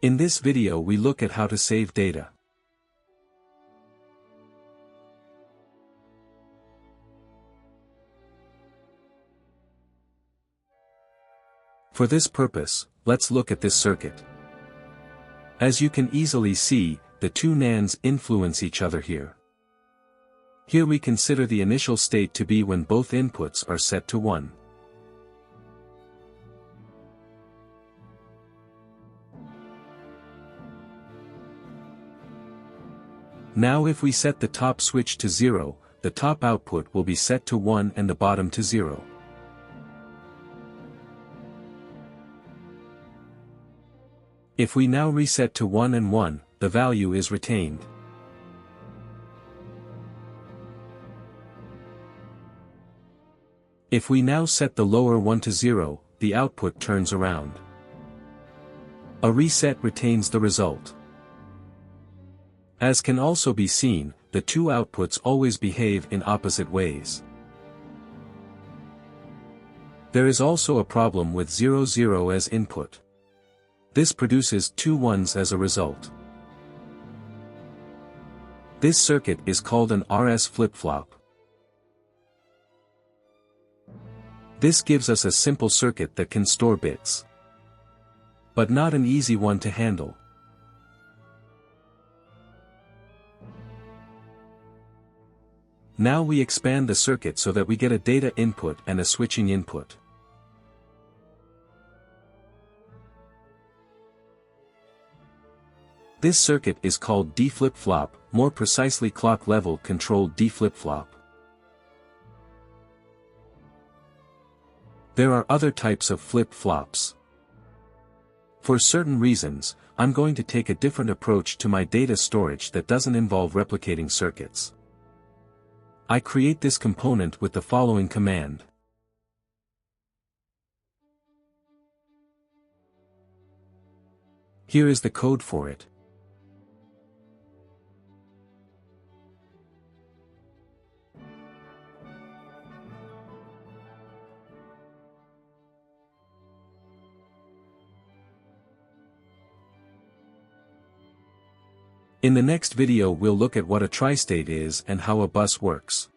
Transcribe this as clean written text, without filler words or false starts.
In this video we look at how to save data. For this purpose, let's look at this circuit. As you can easily see, the two NANDs influence each other here. Here we consider the initial state to be when both inputs are set to 1. Now if we set the top switch to 0, the top output will be set to 1 and the bottom to 0. If we now reset to 1 and 1, the value is retained. If we now set the lower one to 0, the output turns around. A reset retains the result. As can also be seen, the two outputs always behave in opposite ways. There is also a problem with 0, 0 as input. This produces two ones as a result. This circuit is called an RS flip-flop. This gives us a simple circuit that can store bits, but not an easy one to handle. Now we expand the circuit so that we get a data input and a switching input. This circuit is called D-flip-flop, more precisely clock-level controlled D-flip-flop. There are other types of flip-flops. For certain reasons, I'm going to take a different approach to my data storage that doesn't involve replicating circuits. I create this component with the following command. Here is the code for it. In the next video we'll look at what a tristate is and how a bus works.